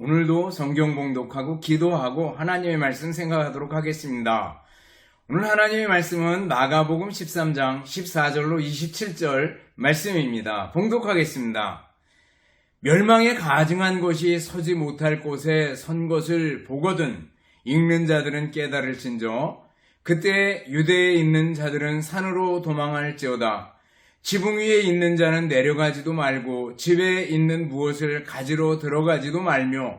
오늘도 성경 봉독하고 기도하고 하나님의 말씀 생각하도록 하겠습니다. 오늘 하나님의 말씀은 마가복음 13장 14절로 27절 말씀입니다. 봉독하겠습니다. 멸망에 가증한 것이 서지 못할 곳에 선 것을 보거든 읽는 자들은 깨달을진저 그때 유대에 있는 자들은 산으로 도망할지어다. 지붕 위에 있는 자는 내려가지도 말고 집에 있는 무엇을 가지러 들어가지도 말며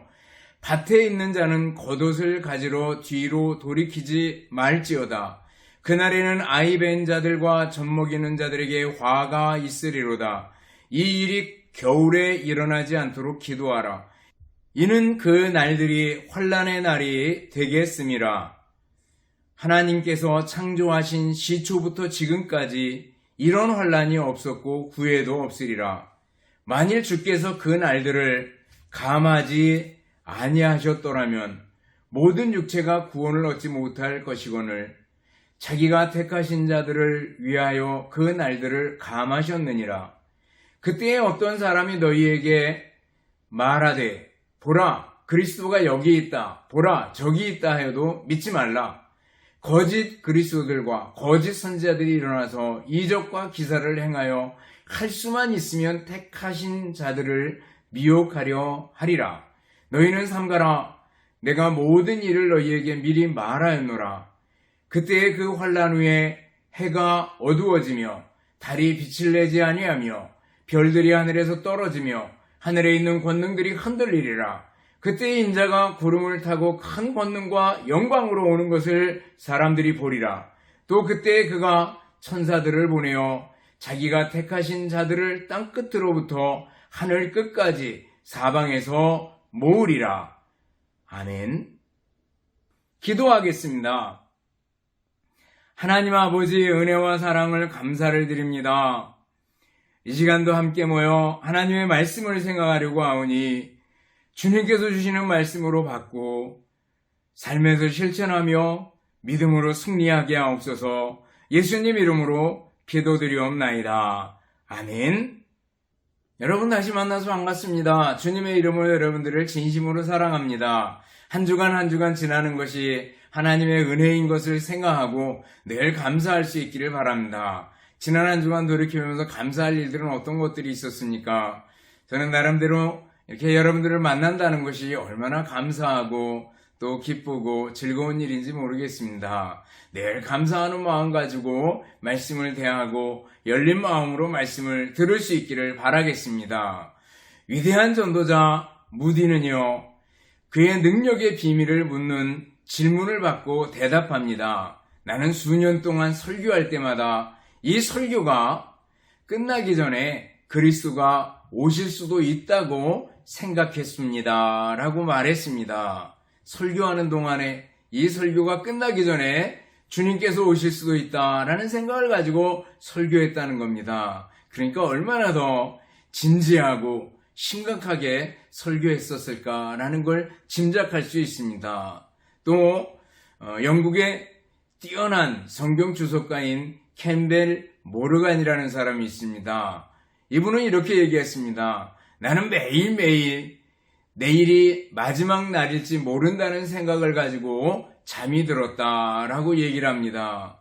밭에 있는 자는 겉옷을 가지러 뒤로 돌이키지 말지어다. 그날에는 아이 벤 자들과 젖먹이는 자들에게 화가 있으리로다. 이 일이 겨울에 일어나지 않도록 기도하라. 이는 그 날들이 환난의 날이 되겠음이라. 하나님께서 창조하신 시초부터 지금까지 이런 환난이 없었고 후회도 없으리라. 만일 주께서 그 날들을 감하지 아니하셨더라면 모든 육체가 구원을 얻지 못할 것이거늘 자기가 택하신 자들을 위하여 그 날들을 감하셨느니라. 그때에 어떤 사람이 너희에게 말하되 보라 그리스도가 여기 있다 보라 저기 있다 하여도 믿지 말라. 거짓 그리스도들과 거짓 선지자들이 일어나서 이적과 기사를 행하여 할 수만 있으면 택하신 자들을 미혹하려 하리라. 너희는 삼가라. 내가 모든 일을 너희에게 미리 말하였노라. 그때의 그 환난 후에 해가 어두워지며 달이 빛을 내지 아니하며 별들이 하늘에서 떨어지며 하늘에 있는 권능들이 흔들리리라. 그때 인자가 구름을 타고 큰 권능과 영광으로 오는 것을 사람들이 보리라. 또 그때 그가 천사들을 보내어 자기가 택하신 자들을 땅 끝으로부터 하늘 끝까지 사방에서 모으리라. 아멘. 기도하겠습니다. 하나님 아버지의 은혜와 사랑을 감사를 드립니다. 이 시간도 함께 모여 하나님의 말씀을 생각하려고 하오니 주님께서 주시는 말씀으로 받고 삶에서 실천하며 믿음으로 승리하게 하옵소서. 예수님 이름으로 기도드리옵나이다. 아멘. 여러분 다시 만나서 반갑습니다. 주님의 이름으로 여러분들을 진심으로 사랑합니다. 한 주간 지나는 것이 하나님의 은혜인 것을 생각하고 늘 감사할 수 있기를 바랍니다. 지난 한 주간 돌이켜보면서 감사할 일들은 어떤 것들이 있었습니까? 저는 나름대로 이렇게 여러분들을 만난다는 것이 얼마나 감사하고 또 기쁘고 즐거운 일인지 모르겠습니다. 늘 감사하는 마음 가지고 말씀을 대하고 열린 마음으로 말씀을 들을 수 있기를 바라겠습니다. 위대한 전도자 무디는요, 그의 능력의 비밀을 묻는 질문을 받고 대답합니다. 나는 수년 동안 설교할 때마다 이 설교가 끝나기 전에 그리스도가 오실 수도 있다고 생각했습니다. 라고 말했습니다. 설교하는 동안에 이 설교가 끝나기 전에 주님께서 오실 수도 있다라는 생각을 가지고 설교했다는 겁니다. 그러니까 얼마나 더 진지하고 심각하게 설교했었을까라는 걸 짐작할 수 있습니다. 또 영국의 뛰어난 성경 주석가인 캠벨 모르간이라는 사람이 있습니다. 이분은 이렇게 얘기했습니다. 나는 매일매일 내일이 마지막 날일지 모른다는 생각을 가지고 잠이 들었다라고 얘기를 합니다.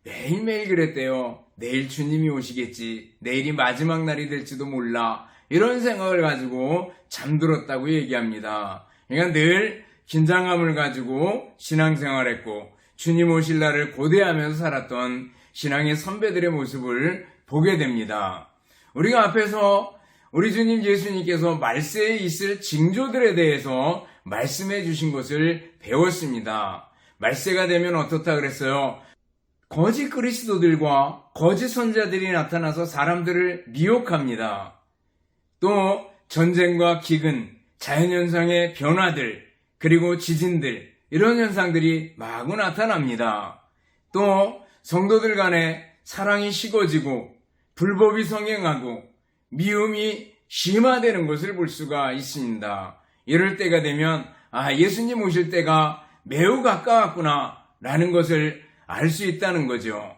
매일매일 그랬대요. 내일 주님이 오시겠지. 내일이 마지막 날이 될지도 몰라. 이런 생각을 가지고 잠들었다고 얘기합니다. 그러니까 늘 긴장감을 가지고 신앙생활했고 주님 오실 날을 고대하면서 살았던 신앙의 선배들의 모습을 보게 됩니다. 우리가 앞에서 우리 주님 예수님께서 말세에 있을 징조들에 대해서 말씀해 주신 것을 배웠습니다. 말세가 되면 어떻다 그랬어요? 거짓 그리스도들과 거짓 선지자들이 나타나서 사람들을 미혹합니다. 또 전쟁과 기근, 자연현상의 변화들, 그리고 지진들, 이런 현상들이 마구 나타납니다. 또 성도들 간에 사랑이 식어지고 불법이 성행하고 미움이 심화되는 것을 볼 수가 있습니다. 이럴 때가 되면 예수님 오실 때가 매우 가까웠구나 라는 것을 알 수 있다는 거죠.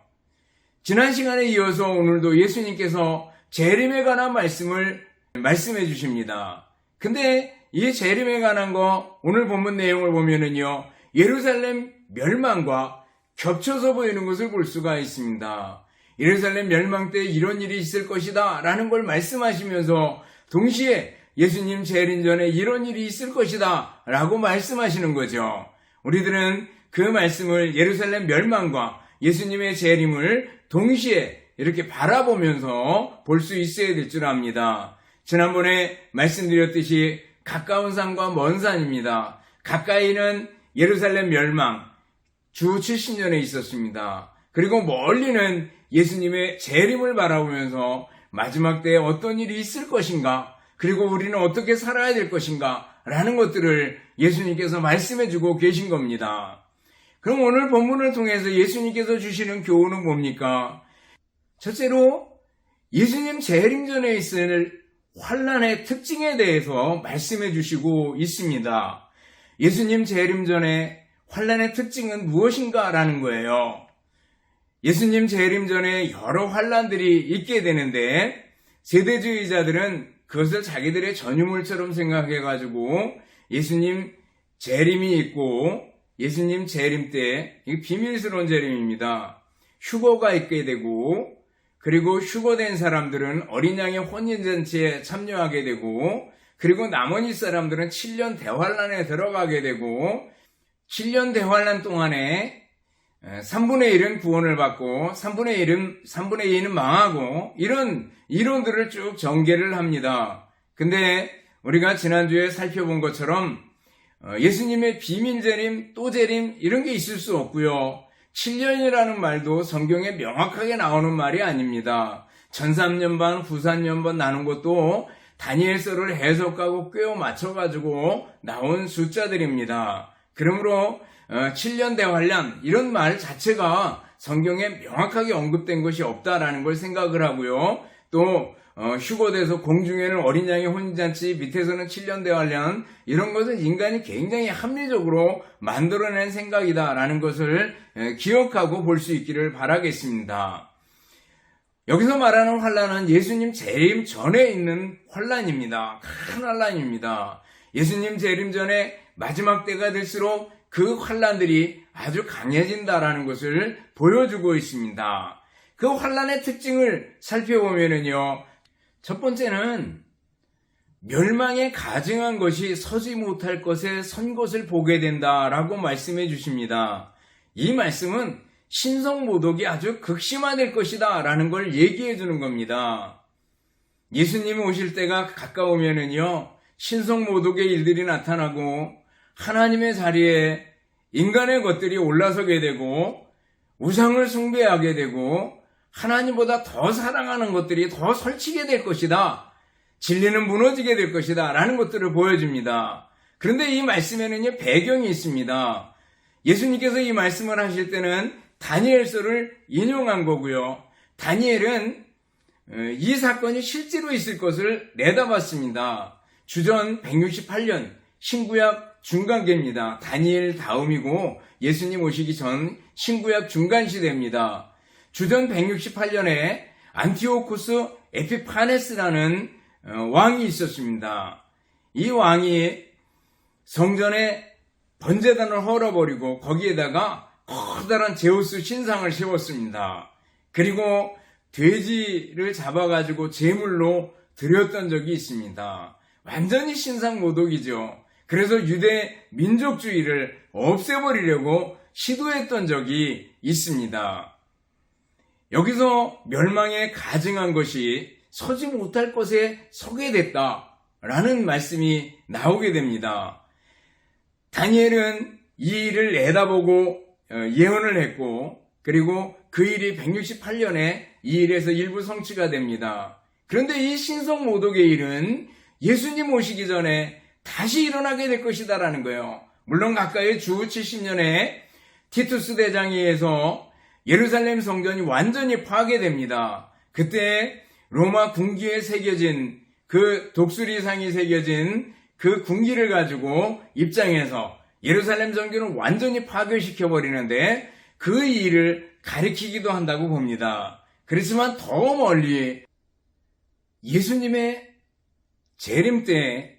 지난 시간에 이어서 오늘도 예수님께서 재림에 관한 말씀을 말씀해 주십니다. 근데 이 재림에 관한 거 오늘 본문 내용을 보면은요, 예루살렘 멸망과 겹쳐서 보이는 것을 볼 수가 있습니다. 예루살렘 멸망 때 이런 일이 있을 것이다 라는 걸 말씀하시면서 동시에 예수님 재림 전에 이런 일이 있을 것이다 라고 말씀하시는 거죠. 우리들은 그 말씀을 예루살렘 멸망과 예수님의 재림을 동시에 이렇게 바라보면서 볼 수 있어야 될 줄 압니다. 지난번에 말씀드렸듯이 가까운 산과 먼 산입니다. 가까이는 예루살렘 멸망, 주 70년에 있었습니다. 그리고 멀리는 예수님의 재림을 바라보면서 마지막 때에 어떤 일이 있을 것인가, 그리고 우리는 어떻게 살아야 될 것인가 라는 것들을 예수님께서 말씀해주고 계신 겁니다. 그럼 오늘 본문을 통해서 예수님께서 주시는 교훈은 뭡니까? 첫째로 예수님 재림 전에 있을 환난의 특징에 대해서 말씀해 주시고 있습니다. 예수님 재림 전에 환난의 특징은 무엇인가 라는 거예요. 예수님 재림 전에 여러 환난들이 있게 되는데 세대주의자들은 그것을 자기들의 전유물처럼 생각해가지고 예수님 재림이 있고 예수님 재림 때 비밀스러운 재림입니다. 휴거가 있게 되고 그리고 휴거된 사람들은 어린 양의 혼인잔치에 참여하게 되고 그리고 나머지 사람들은 7년 대환란에 들어가게 되고 7년 대환란 동안에 3분의 1은 구원을 받고 3분의 2는 망하고 이런 이론들을 쭉 전개를 합니다. 근데 우리가 지난주에 살펴본 것처럼 예수님의 비밀재림, 또 재림 이런 게 있을 수 없고요. 7년이라는 말도 성경에 명확하게 나오는 말이 아닙니다. 전 3년 반, 후 3년 반 나눈 것도 다니엘서를 해석하고 꿰어 맞춰가지고 나온 숫자들입니다. 그러므로 7년 대환란 이런 말 자체가 성경에 명확하게 언급된 것이 없다라는 걸 생각을 하고요. 또 휴거돼서 공중에는 어린 양의 혼인잔치, 밑에서는 7년 대환란 이런 것은 인간이 굉장히 합리적으로 만들어낸 생각이다라는 것을 기억하고 볼 수 있기를 바라겠습니다. 여기서 말하는 환란은 예수님 재림 전에 있는 환란입니다. 큰 환란입니다. 예수님 재림 전에 마지막 때가 될수록 그 환란들이 아주 강해진다라는 것을 보여주고 있습니다. 그 환란의 특징을 살펴보면요. 첫 번째는 멸망에 가증한 것이 서지 못할 것에 선 것을 보게 된다라고 말씀해 주십니다. 이 말씀은 신성모독이 아주 극심화될 것이다 라는 걸 얘기해 주는 겁니다. 예수님이 오실 때가 가까우면은요, 신성모독의 일들이 나타나고 하나님의 자리에 인간의 것들이 올라서게 되고 우상을 숭배하게 되고 하나님보다 더 사랑하는 것들이 더 설치게 될 것이다. 진리는 무너지게 될 것이다 라는 것들을 보여줍니다. 그런데 이 말씀에는요, 배경이 있습니다. 예수님께서 이 말씀을 하실 때는 다니엘서를 인용한 거고요. 다니엘은 이 사건이 실제로 있을 것을 내다봤습니다. 주전 168년 신구약 중간기입니다. 다니엘 다음이고 예수님 오시기 전 신구약 중간시대입니다. 주전 168년에 안티오코스 에피파네스라는 왕이 있었습니다. 이 왕이 성전에 번제단을 헐어버리고 거기에다가 커다란 제우스 신상을 세웠습니다. 그리고 돼지를 잡아가지고 제물로 드렸던 적이 있습니다. 완전히 신상모독이죠. 그래서 유대 민족주의를 없애버리려고 시도했던 적이 있습니다. 여기서 멸망에 가증한 것이 서지 못할 것에 서게 됐다라는 말씀이 나오게 됩니다. 다니엘은 이 일을 내다보고 예언을 했고 그리고 그 일이 168년에 이 일에서 일부 성취가 됩니다. 그런데 이 신성모독의 일은 예수님 오시기 전에 다시 일어나게 될 것이다라는 거예요. 물론 가까이 주 70년에 티투스 대장에 의해서 예루살렘 성전이 완전히 파괴됩니다. 그때 로마 군기에 새겨진 그 독수리상이 새겨진 그 군기를 가지고 입장해서 예루살렘 성전을 완전히 파괴시켜버리는데 그 일을 가리키기도 한다고 봅니다. 그렇지만 더 멀리 예수님의 재림 때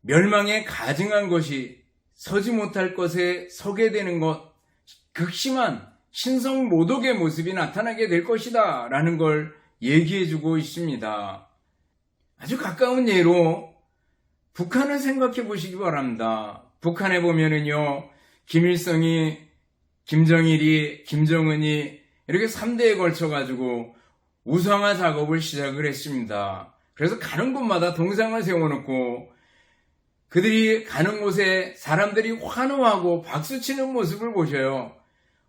멸망에 가증한 것이 서지 못할 것에 서게 되는 것, 극심한 신성 모독의 모습이 나타나게 될 것이다 라는 걸 얘기해주고 있습니다. 아주 가까운 예로 북한을 생각해 보시기 바랍니다. 북한에 보면은요, 김일성이, 김정일이, 김정은이 이렇게 3대에 걸쳐가지고 우상화 작업을 시작을 했습니다. 그래서 가는 곳마다 동상을 세워놓고 그들이 가는 곳에 사람들이 환호하고 박수치는 모습을 보셔요.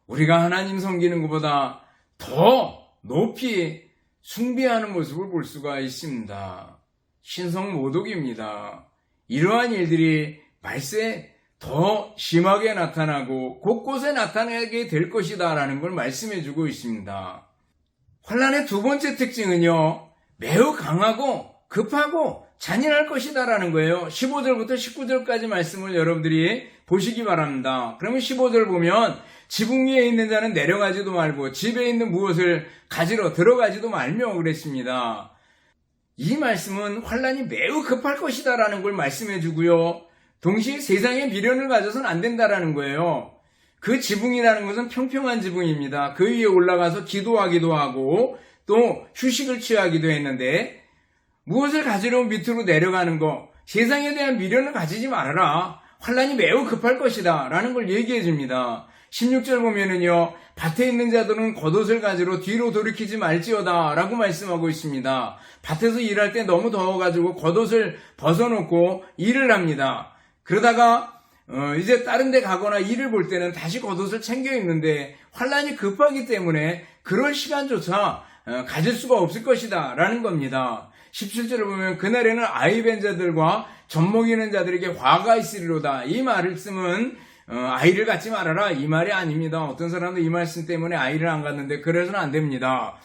우리가 하나님 섬기는 것보다 더 높이 숭배하는 모습을 볼 수가 있습니다. 신성 모독입니다. 이러한 일들이 말세에 더 심하게 나타나고 곳곳에 나타나게 될 것이다 라는 걸 말씀해주고 있습니다. 환란의 두 번째 특징은요, 매우 강하고 급하고 잔인할 것이다 라는 거예요. 15절부터 19절까지 말씀을 여러분들이 보시기 바랍니다. 그러면 15절 보면 지붕 위에 있는 자는 내려가지도 말고 집에 있는 무엇을 가지러 들어가지도 말며 그랬습니다. 이 말씀은 환란이 매우 급할 것이다 라는 걸 말씀해 주고요. 동시에 세상에 미련을 가져서는 안 된다라는 거예요. 그 지붕이라는 것은 평평한 지붕입니다. 그 위에 올라가서 기도하기도 하고 또 휴식을 취하기도 했는데 무엇을 가지러 밑으로 내려가는 거, 세상에 대한 미련을 가지지 말아라. 환란이 매우 급할 것이다 라는 걸 얘기해 줍니다. 16절 보면은요, 밭에 있는 자들은 겉옷을 가지러 뒤로 돌이키지 말지어다 라고 말씀하고 있습니다. 밭에서 일할 때 너무 더워가지고 겉옷을 벗어놓고 일을 합니다. 그러다가 이제 다른 데 가거나 일을 볼 때는 다시 겉옷을 챙겨 입는데 환란이 급하기 때문에 그럴 시간조차 가질 수가 없을 것이다 라는 겁니다. 17절을 보면 그날에는 아이 뵌 자들과 젖먹이는 자들에게 화가 있으리로다. 이 말씀은 아이를 갖지 말아라 이 말이 아닙니다. 어떤 사람도 이 말씀 때문에 아이를 안 갖는데 그래서는 안 됩니다.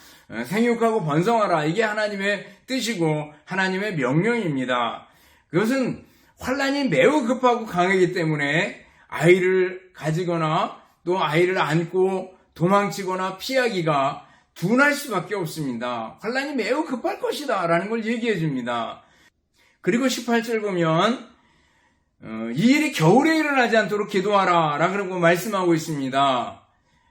생육하고 번성하라, 이게 하나님의 뜻이고 하나님의 명령입니다. 그것은 환란이 매우 급하고 강하기 때문에 아이를 가지거나 또 아이를 안고 도망치거나 피하기가 둔할 수밖에 없습니다. 환란이 매우 급할 것이다 라는 걸 얘기해 줍니다. 그리고 18절 보면 이 일이 겨울에 일어나지 않도록 기도하라 라고 말씀하고 있습니다.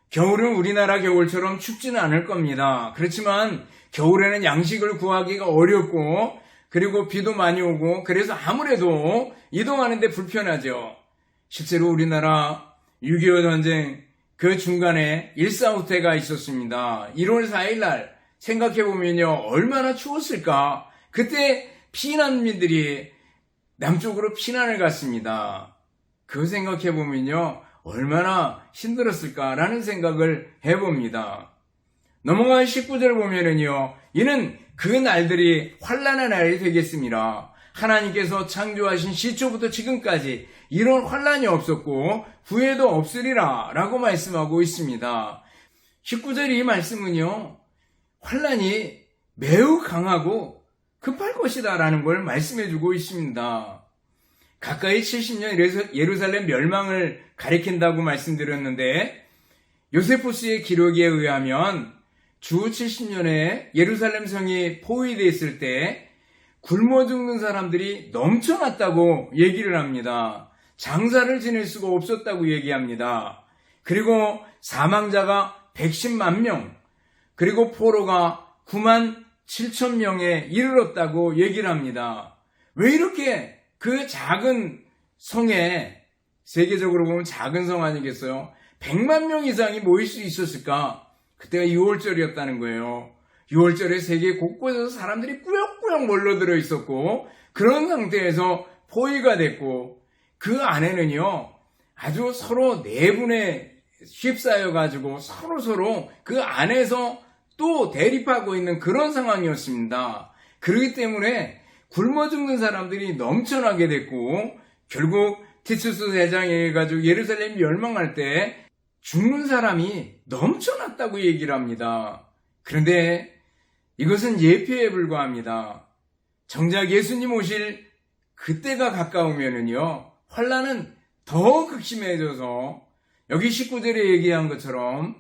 겨울은 우리나라 겨울처럼 춥지는 않을 겁니다. 그렇지만 겨울에는 양식을 구하기가 어렵고 그리고 비도 많이 오고 그래서 아무래도 이동하는데 불편하죠. 실제로 우리나라 6.25 전쟁 그 중간에 일사후퇴가 있었습니다. 1월 4일 날 생각해보면요, 얼마나 추웠을까. 그때 피난민들이 남쪽으로 피난을 갔습니다. 그거 생각해보면요, 얼마나 힘들었을까라는 생각을 해봅니다. 넘어가 19절 보면은요, 이는 그 날들이 환란의 날이 되겠습니다. 하나님께서 창조하신 시초부터 지금까지 이런 환란이 없었고 후회도 없으리라 라고 말씀하고 있습니다. 19절 이 말씀은요, 환란이 매우 강하고 급할 것이다 라는 걸 말씀해 주고 있습니다. 가까이 70년 예루살렘 멸망을 가리킨다고 말씀드렸는데 요세푸스의 기록에 의하면 주 70년에 예루살렘 성이 포위되었을 때 굶어 죽는 사람들이 넘쳐났다고 얘기를 합니다. 장사를 지낼 수가 없었다고 얘기합니다. 그리고 사망자가 110만 명, 그리고 포로가 9만 7천 명에 이르렀다고 얘기를 합니다. 왜 이렇게 그 작은 성에, 세계적으로 보면 작은 성 아니겠어요? 100만 명 이상이 모일 수 있었을까? 그때가 6월절이었다는 거예요. 6월절에 세계 곳곳에서 사람들이 꾸역꾸역 몰려들어 있었고 그런 상태에서 포위가 됐고 그 안에는요, 아주 서로 내분에 휩싸여가지고 서로 그 안에서 또 대립하고 있는 그런 상황이었습니다. 그렇기 때문에 굶어 죽는 사람들이 넘쳐나게 됐고 결국 티투스 대장에 가지고 예루살렘이 멸망할 때 죽는 사람이 넘쳐났다고 얘기를 합니다. 그런데 이것은 예표에 불과합니다. 정작 예수님 오실 그때가 가까우면은요, 환란은 더 극심해져서 여기 19절에 얘기한 것처럼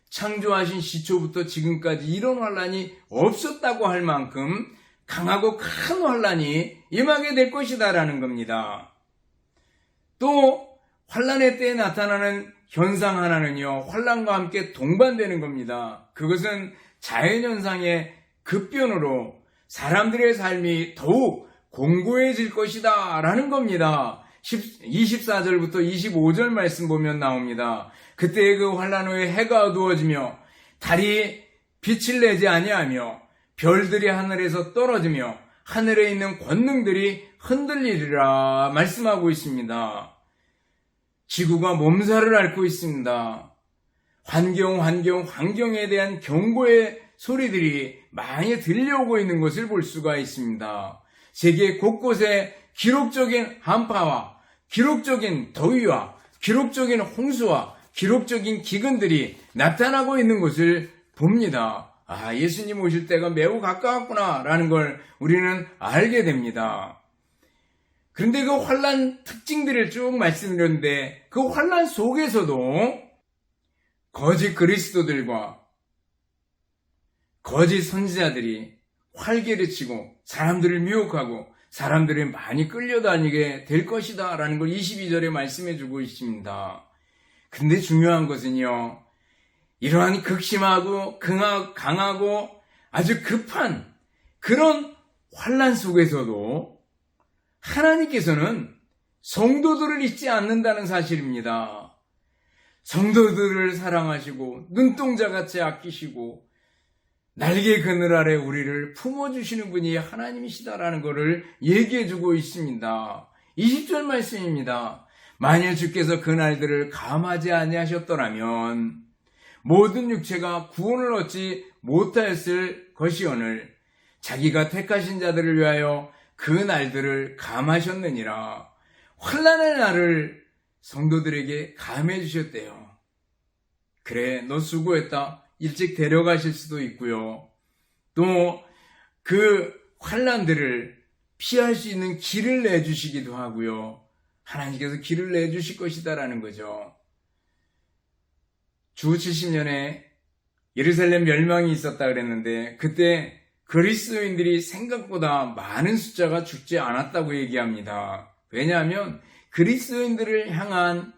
창조하신 시초부터 지금까지 이런 환란이 없었다고 할 만큼 강하고 큰 환란이 임하게 될 것이다라는 겁니다. 또 환란의 때에 나타나는 현상 하나는요, 환란과 함께 동반되는 겁니다. 그것은 자연현상의 급변으로 사람들의 삶이 더욱 공고해질 것이다 라는 겁니다. 24절부터 25절 말씀 보면 나옵니다. 그때 그 환란 후에 해가 어두워지며 달이 빛을 내지 아니하며 별들이 하늘에서 떨어지며 하늘에 있는 권능들이 흔들리리라 말씀하고 있습니다. 지구가 몸살을 앓고 있습니다. 환경에 대한 경고의 소리들이 많이 들려오고 있는 것을 볼 수가 있습니다. 세계 곳곳에 기록적인 한파와 기록적인 더위와 기록적인 홍수와 기록적인 기근들이 나타나고 있는 것을 봅니다. 예수님 오실 때가 매우 가까웠구나 라는 걸 우리는 알게 됩니다. 그런데 그 환란 특징들을 쭉 말씀드렸는데 그 환란 속에서도 거짓 그리스도들과 거짓 선지자들이 활개를 치고 사람들을 미혹하고 사람들이 많이 끌려다니게 될 것이다 라는 걸 22절에 말씀해 주고 있습니다. 근데 중요한 것은요, 이러한 극심하고 강하고 아주 급한 그런 환란 속에서도 하나님께서는 성도들을 잊지 않는다는 사실입니다. 성도들을 사랑하시고 눈동자같이 아끼시고 날개 그늘 아래 우리를 품어주시는 분이 하나님이시다라는 것을 얘기해주고 있습니다. 20절 말씀입니다. 만일 주께서 그 날들을 감하지 아니하셨더라면 모든 육체가 구원을 얻지 못하였을 것이오늘 자기가 택하신 자들을 위하여 그 날들을 감하셨느니라. 환난의 날을 성도들에게 감해 주셨대요. 그래, 너 수고했다. 일찍 데려가실 수도 있고요. 또 그 환난들을 피할 수 있는 길을 내주시기도 하고요. 하나님께서 길을 내주실 것이다라는 거죠. 주 70년에 예루살렘 멸망이 있었다 그랬는데 그때 그리스도인들이 생각보다 많은 숫자가 죽지 않았다고 얘기합니다. 왜냐하면 그리스도인들을 향한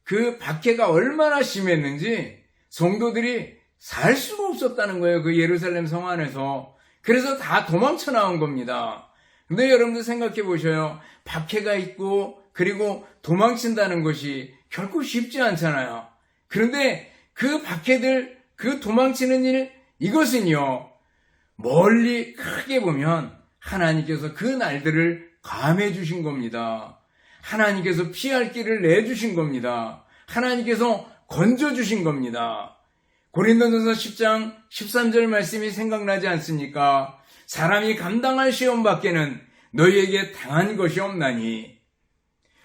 그 박해가 얼마나 심했는지 성도들이 살 수가 없었다는 거예요. 그 예루살렘 성 안에서. 그래서 다 도망쳐 나온 겁니다. 근데 여러분들 생각해 보셔요. 박해가 있고 그리고 도망친다는 것이 결코 쉽지 않잖아요. 그런데 그 박해들, 그 도망치는 일, 이것은요, 멀리 크게 보면 하나님께서 그 날들을 감해 주신 겁니다. 하나님께서 피할 길을 내주신 겁니다. 하나님께서 건져주신 겁니다. 고린도전서 10장 13절 말씀이 생각나지 않습니까? 사람이 감당할 시험 밖에는 너희에게 당한 것이 없나니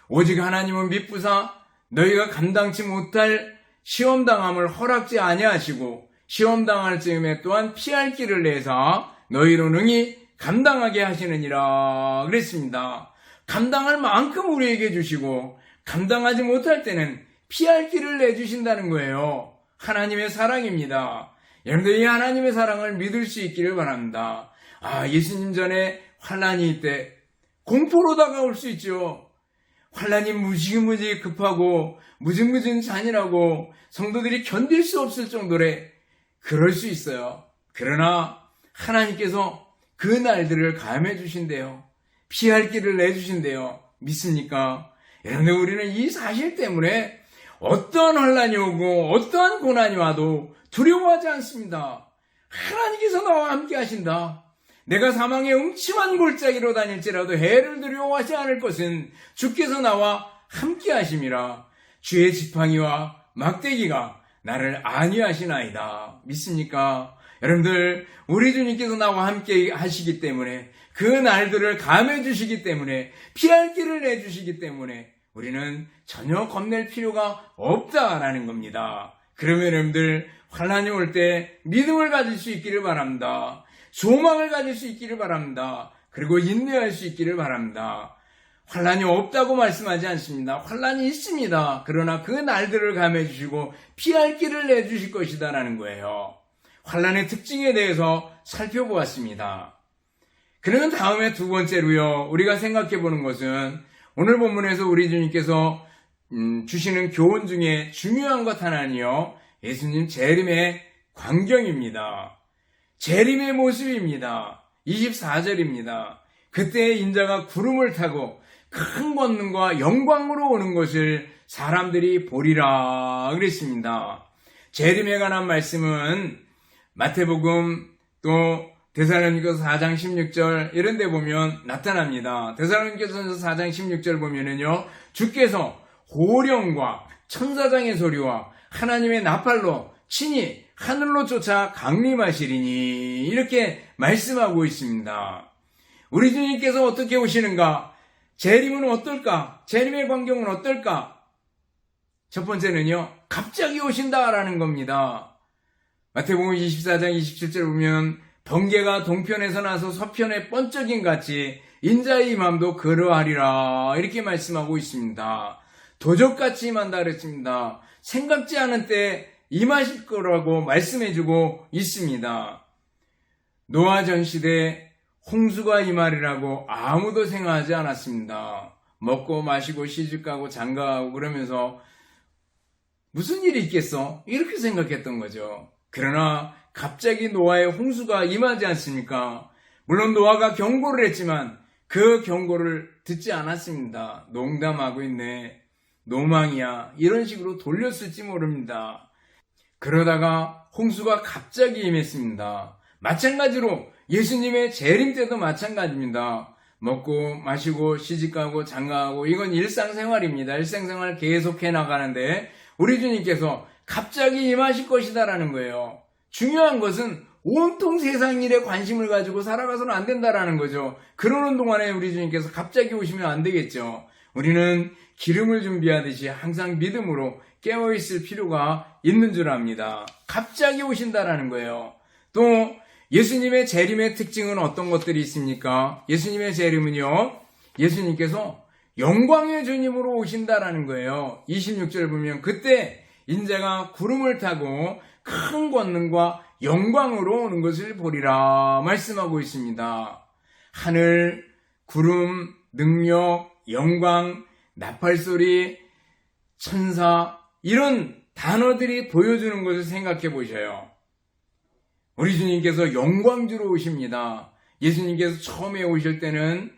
오직 하나님은 미쁘사 너희가 감당치 못할 시험당함을 허락지 아니하시고 시험당할 즈음에 또한 피할 길을 내사 너희로 능히 감당하게 하시느니라 그랬습니다. 감당할 만큼 우리에게 주시고 감당하지 못할 때는 피할 길을 내주신다는 거예요. 하나님의 사랑입니다. 여러분들 이 하나님의 사랑을 믿을 수 있기를 바랍니다. 예수님 전에 환난이 있대 공포로 다가올 수 있죠. 환난이 무지무지 급하고 무진무진 잔인하고 성도들이 견딜 수 없을 정도래 그럴 수 있어요. 그러나 하나님께서 그 날들을 감해 주신대요. 피할 길을 내주신대요. 믿습니까? 여러분들 우리는 이 사실 때문에 어떠한 환난이 오고 어떠한 고난이 와도 두려워하지 않습니다. 하나님께서 나와 함께 하신다. 내가 사망의 음침한 골짜기로 다닐지라도 해를 두려워하지 않을 것은 주께서 나와 함께 하심이라. 주의 지팡이와 막대기가 나를 안위하시나이다. 믿습니까? 여러분들 우리 주님께서 나와 함께 하시기 때문에 그 날들을 감해 주시기 때문에 피할 길을 내주시기 때문에 우리는 전혀 겁낼 필요가 없다라는 겁니다. 그러면 여러분들 환난이 올 때 믿음을 가질 수 있기를 바랍니다. 소망을 가질 수 있기를 바랍니다. 그리고 인내할 수 있기를 바랍니다. 환난이 없다고 말씀하지 않습니다. 환난이 있습니다. 그러나 그 날들을 감해 주시고 피할 길을 내주실 것이다라는 거예요. 환난의 특징에 대해서 살펴보았습니다. 그러면 다음에 두 번째로요, 우리가 생각해 보는 것은 오늘 본문에서 우리 주님께서 주시는 교훈 중에 중요한 것 하나는요, 예수님 재림의 광경입니다. 재림의 모습입니다. 24절입니다. 그때 인자가 구름을 타고 큰 권능과 영광으로 오는 것을 사람들이 보리라 그랬습니다. 재림에 관한 말씀은 마태복음 또 데살로니가서 4장 16절 이런 데 보면 나타납니다. 데살로니가서 4장 16절 보면은요, 주께서 호령과 천사장의 소리와 하나님의 나팔로 친히 하늘로 쫓아 강림하시리니 이렇게 말씀하고 있습니다. 우리 주님께서 어떻게 오시는가? 재림은 어떨까? 재림의 광경은 어떨까? 첫 번째는요, 갑자기 오신다라는 겁니다. 마태복음 24장 27절 보면 번개가 동편에서 나서 서편에 번쩍임 같이 인자의 임함도 그러하리라 이렇게 말씀하고 있습니다. 도적같이 임한다 그랬습니다. 생각지 않은 때 임하실 거라고 말씀해주고 있습니다. 노아 전 시대 홍수가 임하리라고 아무도 생각하지 않았습니다. 먹고 마시고 시집가고 장가가고 그러면서 무슨 일이 있겠어? 이렇게 생각했던 거죠. 그러나 갑자기 노아의 홍수가 임하지 않습니까? 물론 노아가 경고를 했지만 그 경고를 듣지 않았습니다. 농담하고 있네, 노망이야, 이런 식으로 돌렸을지 모릅니다. 그러다가 홍수가 갑자기 임했습니다. 마찬가지로 예수님의 재림 때도 마찬가지입니다. 먹고 마시고 시집가고 장가가고 이건 일상생활입니다. 일상생활 계속해 나가는데 우리 주님께서 갑자기 임하실 것이다라는 거예요. 중요한 것은 온통 세상 일에 관심을 가지고 살아가서는 안 된다라는 거죠. 그러는 동안에 우리 주님께서 갑자기 오시면 안 되겠죠. 우리는 기름을 준비하듯이 항상 믿음으로 깨어있을 필요가 있는 줄 압니다. 갑자기 오신다라는 거예요. 또 예수님의 재림의 특징은 어떤 것들이 있습니까? 예수님의 재림은요, 예수님께서 영광의 주님으로 오신다라는 거예요. 26절 보면 그때 인자가 구름을 타고 큰 권능과 영광으로 오는 것을 보리라 말씀하고 있습니다. 하늘, 구름, 능력, 영광, 나팔소리, 천사 이런 단어들이 보여주는 것을 생각해 보셔요. 우리 주님께서 영광주로 오십니다. 예수님께서 처음에 오실 때는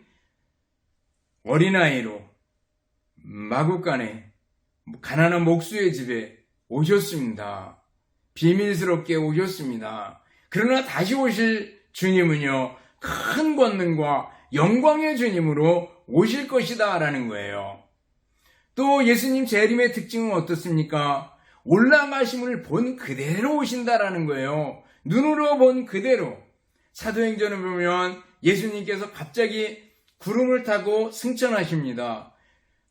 어린아이로 마구간에 가난한 목수의 집에 오셨습니다. 비밀스럽게 오셨습니다. 그러나 다시 오실 주님은요, 큰 권능과 영광의 주님으로 오실 것이다 라는 거예요. 또 예수님 재림의 특징은 어떻습니까? 올라가심을 본 그대로 오신다라는 거예요. 눈으로 본 그대로. 사도행전을 보면 예수님께서 갑자기 구름을 타고 승천하십니다.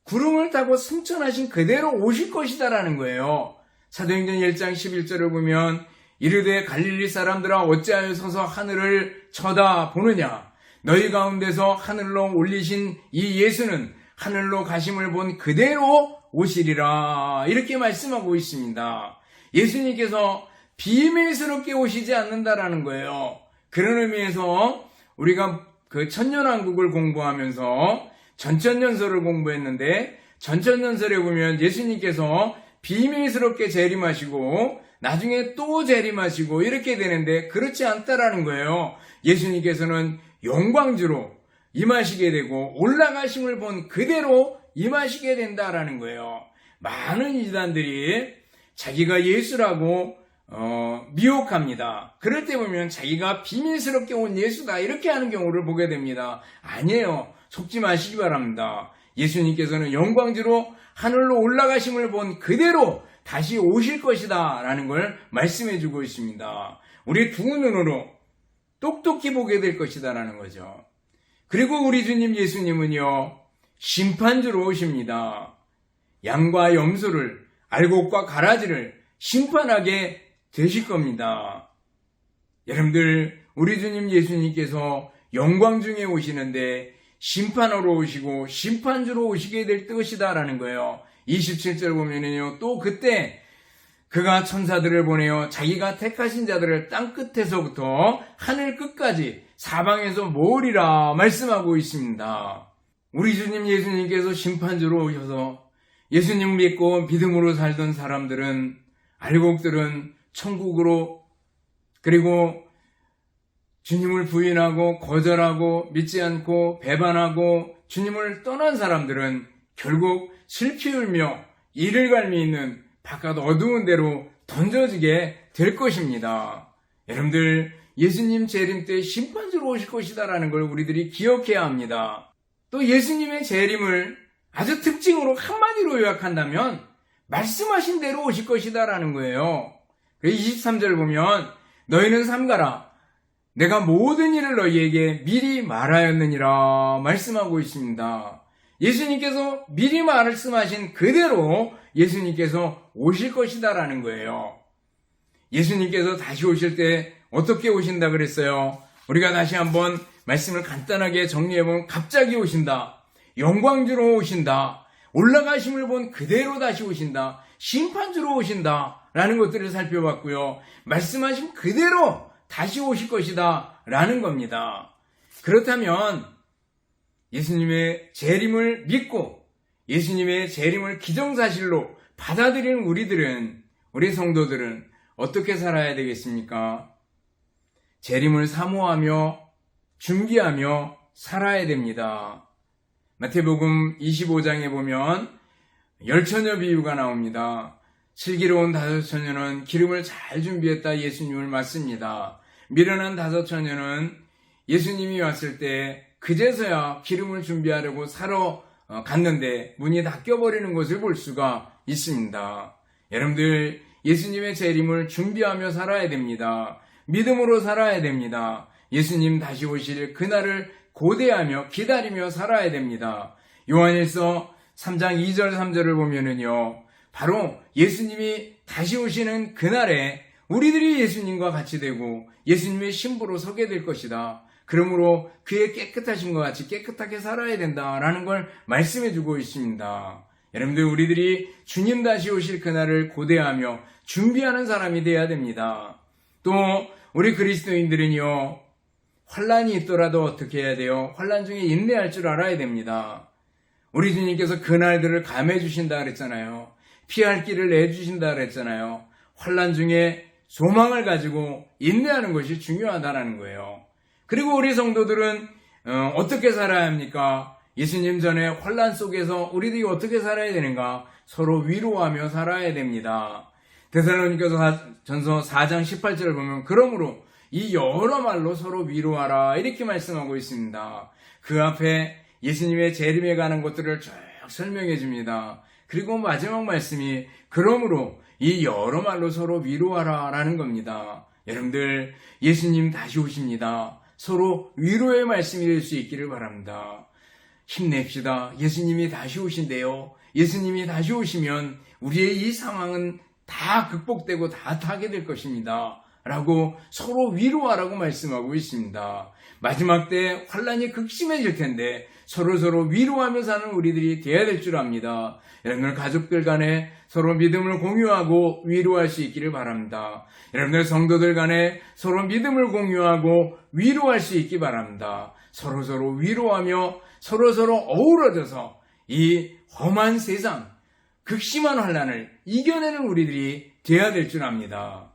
구름을 타고 승천하신 그대로 오실 것이다라는 거예요. 사도행전 1장 11절을 보면 이르되 갈릴리 사람들아 어찌하여 서서 하늘을 쳐다보느냐? 너희 가운데서 하늘로 올리신 이 예수는 하늘로 가심을 본 그대로 오시리라 이렇게 말씀하고 있습니다. 예수님께서 비밀스럽게 오시지 않는다라는 거예요. 그런 의미에서 우리가 그 천년왕국을 공부하면서 전천년설을 공부했는데 전천년설에 보면 예수님께서 비밀스럽게 재림하시고 나중에 또 재림하시고 이렇게 되는데 그렇지 않다라는 거예요. 예수님께서는 영광주로 임하시게 되고 올라가심을 본 그대로 임하시게 된다라는 거예요. 많은 이단들이 자기가 예수라고 미혹합니다. 그럴 때 보면 자기가 비밀스럽게 온 예수다 이렇게 하는 경우를 보게 됩니다. 아니에요. 속지 마시기 바랍니다. 예수님께서는 영광주로 하늘로 올라가심을 본 그대로 다시 오실 것이다 라는 걸 말씀해 주고 있습니다. 우리 두 눈으로 똑똑히 보게 될 것이다 라는 거죠. 그리고 우리 주님 예수님은요, 심판주로 오십니다. 양과 염소를, 알곡과 가라지를 심판하게 되실 겁니다. 여러분들, 우리 주님 예수님께서 영광 중에 오시는데 심판하러 오시고 심판주로 오시게 될 것이다라는 거예요. 27절 보면은요, 또 그때 그가 천사들을 보내어 자기가 택하신 자들을 땅 끝에서부터 하늘 끝까지 사방에서 모으리라 말씀하고 있습니다. 우리 주님 예수님께서 심판주로 오셔서 예수님 믿고 믿음으로 살던 사람들은, 알곡들은 천국으로, 그리고 주님을 부인하고 거절하고 믿지 않고 배반하고 주님을 떠난 사람들은 결국 슬피 울며 이를 갈미 있는 바깥 어두운 데로 던져지게 될 것입니다. 여러분들, 예수님 재림 때 심판주로 오실 것이다라는 걸 우리들이 기억해야 합니다. 또 예수님의 재림을 아주 특징으로 한마디로 요약한다면 말씀하신 대로 오실 것이다라는 거예요. 23절 보면 너희는 삼가라. 내가 모든 일을 너희에게 미리 말하였느니라 말씀하고 있습니다. 예수님께서 미리 말씀하신 그대로 예수님께서 오실 것이다라는 거예요. 예수님께서 다시 오실 때 어떻게 오신다 그랬어요? 우리가 다시 한번 말씀을 간단하게 정리해보면 갑자기 오신다. 영광주로 오신다. 올라가심을 본 그대로 다시 오신다. 심판주로 오신다. 라는 것들을 살펴봤고요. 말씀하신 그대로 다시 오실 것이다. 라는 겁니다. 그렇다면 예수님의 재림을 믿고 예수님의 재림을 기정사실로 받아들이는 우리들은, 우리 성도들은 어떻게 살아야 되겠습니까? 재림을 사모하며 준비하며 살아야 됩니다. 마태복음 25장에 보면 열처녀 비유가 나옵니다. 슬기로운 다섯 처녀는 기름을 잘 준비했다 예수님을 맞습니다. 미련한 다섯 처녀는 예수님이 왔을 때 그제서야 기름을 준비하려고 사러 갔는데 문이 닫혀버리는 것을 볼 수가 있습니다. 여러분들, 예수님의 재림을 준비하며 살아야 됩니다. 믿음으로 살아야 됩니다. 예수님 다시 오실 그날을 고대하며 기다리며 살아야 됩니다. 요한일서 3장 2절 3절을 보면은요, 바로 예수님이 다시 오시는 그날에 우리들이 예수님과 같이 되고 예수님의 신부로 서게 될 것이다. 그러므로 그의 깨끗하신 것 같이 깨끗하게 살아야 된다라는 걸 말씀해 주고 있습니다. 여러분들, 우리들이 주님 다시 오실 그날을 고대하며 준비하는 사람이 되어야 됩니다. 또 우리 그리스도인들은요, 환난이 있더라도 어떻게 해야 돼요? 환난 중에 인내할 줄 알아야 됩니다. 우리 주님께서 그날들을 감해 주신다 그랬잖아요. 피할 길을 내주신다 그랬잖아요. 환난 중에 소망을 가지고 인내하는 것이 중요하다는 거예요. 그리고 우리 성도들은 어떻게 살아야 합니까? 예수님 전에 환난 속에서 우리들이 어떻게 살아야 되는가? 서로 위로하며 살아야 됩니다. 데살로니가서 전서 4장 18절을 보면 그러므로 이 여러 말로 서로 위로하라 이렇게 말씀하고 있습니다. 그 앞에 예수님의 재림에 관한 것들을 쭉 설명해 줍니다. 그리고 마지막 말씀이 그러므로 이 여러 말로 서로 위로하라 라는 겁니다. 여러분들, 예수님 다시 오십니다. 서로 위로의 말씀이 될 수 있기를 바랍니다. 힘냅시다. 예수님이 다시 오신대요. 예수님이 다시 오시면 우리의 이 상황은 다 극복되고 다 타게 될 것입니다. 라고 서로 위로하라고 말씀하고 있습니다. 마지막 때 환란이 극심해질 텐데 서로 위로하며 사는 우리들이 되어야 될 줄 압니다. 여러분들, 가족들 간에 서로 믿음을 공유하고 위로할 수 있기를 바랍니다. 여러분들, 성도들 간에 서로 믿음을 공유하고 위로할 수 있기 바랍니다. 서로 위로하며 서로 어우러져서 이 험한 세상, 극심한 환란을 이겨내는 우리들이 되어야 될 줄 압니다.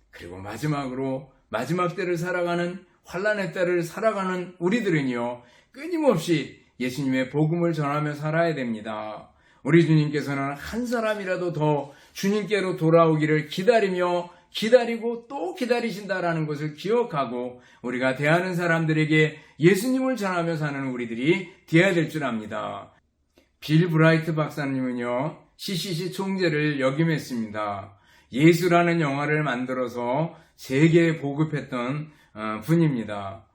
그리고 마지막으로 마지막 때를 살아가는, 환란의 때를 살아가는 우리들은요, 끊임없이 예수님의 복음을 전하며 살아야 됩니다. 우리 주님께서는 한 사람이라도 더 주님께로 돌아오기를 기다리고 또 기다리신다라는 것을 기억하고 우리가 대하는 사람들에게 예수님을 전하며 사는 우리들이 되어야 될 줄 압니다. 빌 브라이트 박사님은요, CCC 총재를 역임했습니다. 예수라는 영화를 만들어서 세계에 보급했던 분입니다.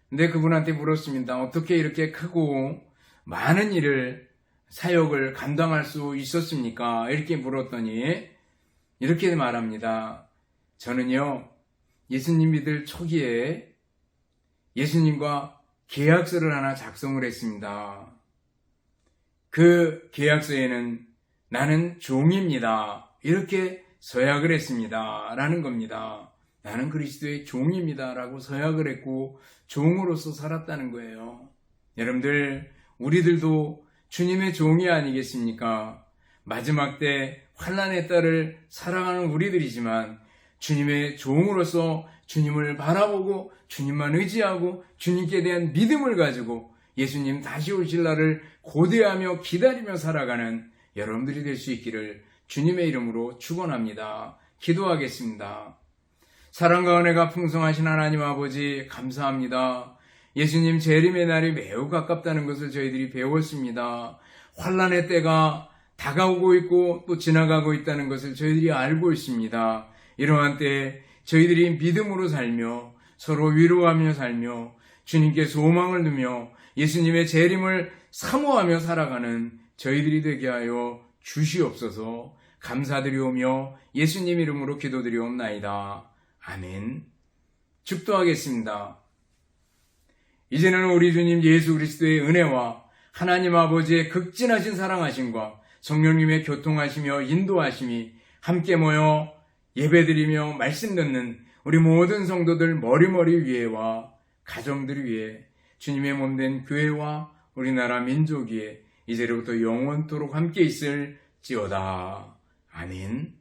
근데 그분한테 물었습니다. 어떻게 이렇게 크고 많은 일을, 사역을 감당할 수 있었습니까? 이렇게 물었더니 이렇게 말합니다. 저는요, 예수님 믿을 초기에 예수님과 계약서를 하나 작성을 했습니다. 그 계약서에는 나는 종입니다. 이렇게 서약을 했습니다. 라는 겁니다. 나는 그리스도의 종입니다 라고 서약을 했고 종으로서 살았다는 거예요. 여러분들, 우리들도 주님의 종이 아니겠습니까? 마지막 때 환난의 때를 살아가는 우리들이지만 주님의 종으로서 주님을 바라보고 주님만 의지하고 주님께 대한 믿음을 가지고 예수님 다시 오실 날을 고대하며 기다리며 살아가는 여러분들이 될 수 있기를 주님의 이름으로 축원합니다. 기도하겠습니다. 사랑과 은혜가 풍성하신 하나님 아버지, 감사합니다. 예수님 재림의 날이 매우 가깝다는 것을 저희들이 배웠습니다. 환난의 때가 다가오고 있고 또 지나가고 있다는 것을 저희들이 알고 있습니다. 이러한 때에 저희들이 믿음으로 살며 서로 위로하며 살며 주님께 소망을 두며 예수님의 재림을 사모하며 살아가는 저희들이 되게 하여 주시옵소서. 감사드리오며 예수님 이름으로 기도드리옵나이다. 아멘. 축도하겠습니다. 이제는 우리 주님 예수 그리스도의 은혜와 하나님 아버지의 극진하신 사랑하심과 성령님의 교통하시며 인도하심이 함께 모여 예배드리며 말씀 듣는 우리 모든 성도들 머리머리 위에와 가정들 위에 주님의 몸된 교회와 우리나라 민족 위에 이제로부터 영원토록 함께 있을지어다. 아멘.